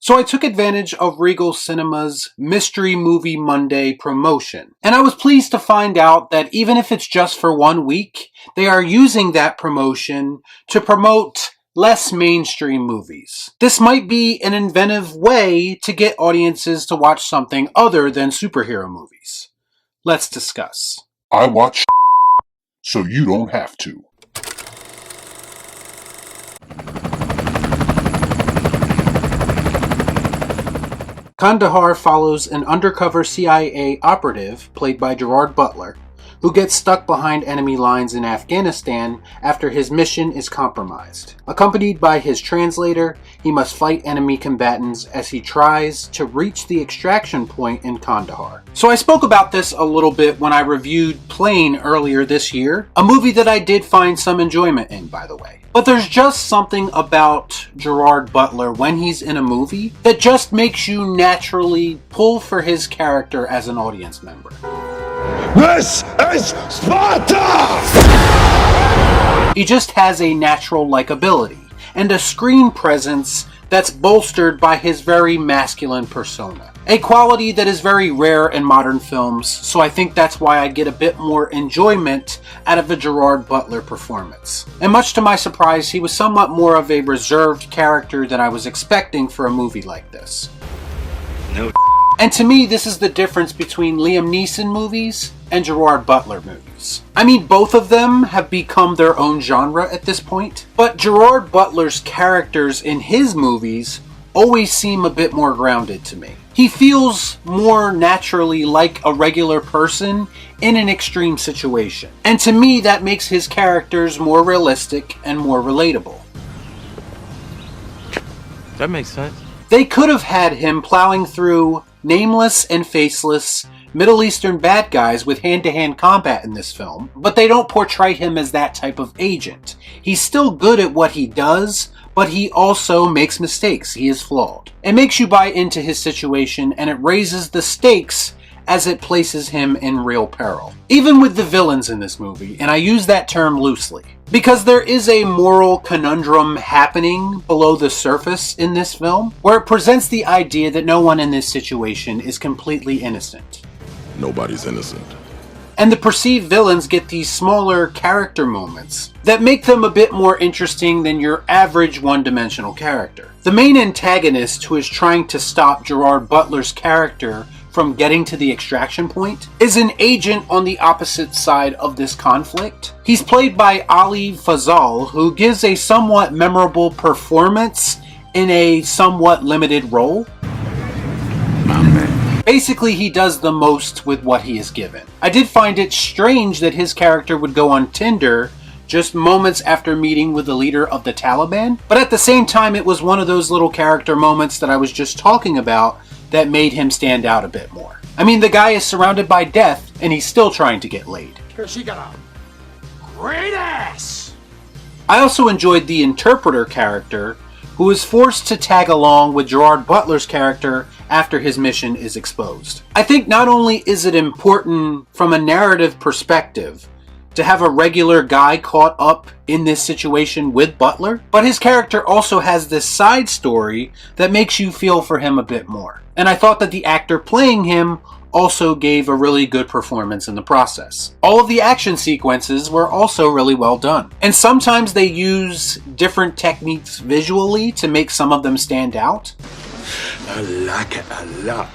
So I took advantage of Regal Cinema's Mystery Movie Monday promotion. And I was pleased to find out that even if it's just for 1 week, they are using that promotion to promote less mainstream movies. This might be an inventive way to get audiences to watch something other than superhero movies. Let's discuss. I watch so you don't have to. Kandahar follows an undercover CIA operative, played by Gerard Butler, who gets stuck behind enemy lines in Afghanistan after his mission is compromised. Accompanied by his translator, he must fight enemy combatants as he tries to reach the extraction point in Kandahar. So I spoke about this a little bit when I reviewed Plane earlier this year, a movie that I did find some enjoyment in, by the way. But there's just something about Gerard Butler when he's in a movie that just makes you naturally pull for his character as an audience member. This is Sparta! He just has a natural likability and a screen presence that's bolstered by his very masculine persona. A quality that is very rare in modern films, so I think that's why I get a bit more enjoyment out of a Gerard Butler performance. And much to my surprise, he was somewhat more of a reserved character than I was expecting for a movie like this. No. And to me, this is the difference between Liam Neeson movies and Gerard Butler movies. I mean, both of them have become their own genre at this point, but Gerard Butler's characters in his movies always seem a bit more grounded to me. He feels more naturally like a regular person in an extreme situation. And to me, that makes his characters more realistic and more relatable. That makes sense. They could have had him plowing through nameless and faceless Middle Eastern bad guys with hand-to-hand combat in this film, but they don't portray him as that type of agent. He's still good at what he does, but he also makes mistakes. He is flawed. It makes you buy into his situation, and it raises the stakes as it places him in real peril. Even with the villains in this movie, and I use that term loosely, because there is a moral conundrum happening below the surface in this film, where it presents the idea that no one in this situation is completely innocent. Nobody's innocent. And the perceived villains get these smaller character moments that make them a bit more interesting than your average one-dimensional character. The main antagonist who is trying to stop Gerard Butler's character from getting to the extraction point is an agent on the opposite side of this conflict. He's played by Ali Fazal, who gives a somewhat memorable performance in a somewhat limited role. Basically, he does the most with what he is given. I did find it strange that his character would go on Tinder just moments after meeting with the leader of the Taliban, but at the same time, it was one of those little character moments that I was just talking about that made him stand out a bit more. I mean, the guy is surrounded by death, and he's still trying to get laid. She got a great ass! I also enjoyed the interpreter character, who is forced to tag along with Gerard Butler's character after his mission is exposed. I think not only is it important from a narrative perspective to have a regular guy caught up in this situation with Butler, but his character also has this side story that makes you feel for him a bit more. And I thought that the actor playing him also gave a really good performance in the process. All of the action sequences were also really well done. And sometimes they use different techniques visually to make some of them stand out. I like it a lot.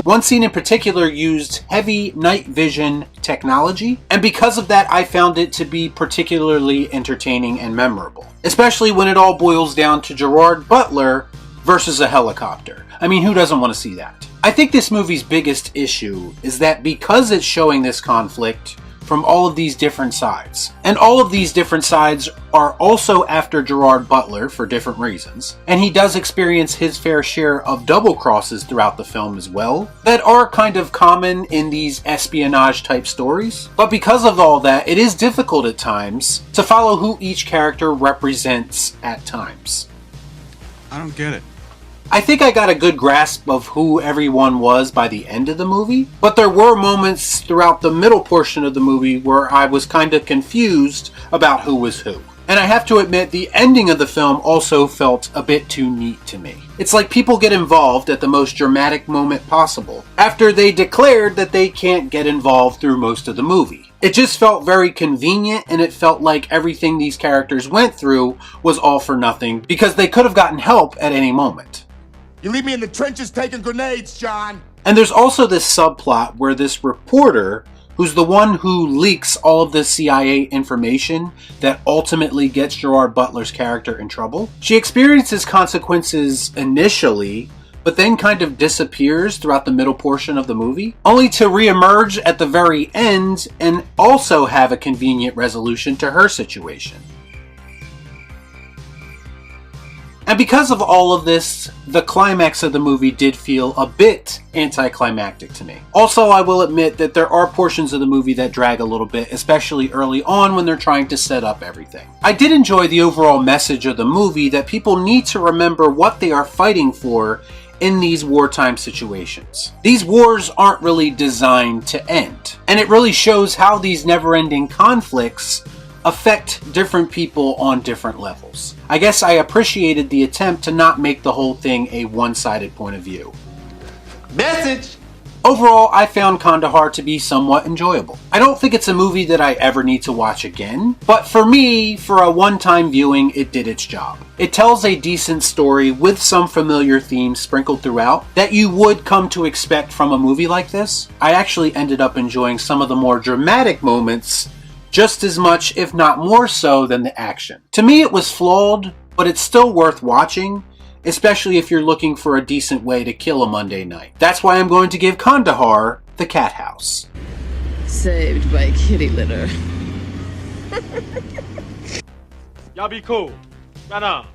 One scene in particular used heavy night vision technology, and because of that I found it to be particularly entertaining and memorable. Especially when it all boils down to Gerard Butler versus a helicopter. I mean, who doesn't want to see that? I think this movie's biggest issue is that because it's showing this conflict from all of these different sides, and all of these different sides are also after Gerard Butler for different reasons, and he does experience his fair share of double crosses throughout the film as well, that are kind of common in these espionage type stories. But because of all that, it is difficult at times to follow who each character represents at times. I don't get it. I think I got a good grasp of who everyone was by the end of the movie, but there were moments throughout the middle portion of the movie where I was kind of confused about who was who. And I have to admit, the ending of the film also felt a bit too neat to me. It's like people get involved at the most dramatic moment possible, after they declared that they can't get involved through most of the movie. It just felt very convenient, and it felt like everything these characters went through was all for nothing, because they could have gotten help at any moment. You leave me in the trenches taking grenades, John. And there's also this subplot where this reporter, who's the one who leaks all of the CIA information that ultimately gets Gerard Butler's character in trouble. She experiences consequences initially, but then kind of disappears throughout the middle portion of the movie, only to reemerge at the very end and also have a convenient resolution to her situation. And because of all of this, the climax of the movie did feel a bit anticlimactic to me. Also, I will admit that there are portions of the movie that drag a little bit, especially early on when they're trying to set up everything. I did enjoy the overall message of the movie that people need to remember what they are fighting for in these wartime situations. These wars aren't really designed to end, and it really shows how these never-ending conflicts affect different people on different levels. I guess I appreciated the attempt to not make the whole thing a one-sided point of view. Message! Overall, I found Kandahar to be somewhat enjoyable. I don't think it's a movie that I ever need to watch again, but for me, for a one-time viewing, it did its job. It tells a decent story with some familiar themes sprinkled throughout that you would come to expect from a movie like this. I actually ended up enjoying some of the more dramatic moments just as much, if not more so, than the action. To me, it was flawed, but it's still worth watching, especially if you're looking for a decent way to kill a Monday night. That's why I'm going to give Kandahar the Cathouse. Saved by kitty litter. Y'all be cool. Right on.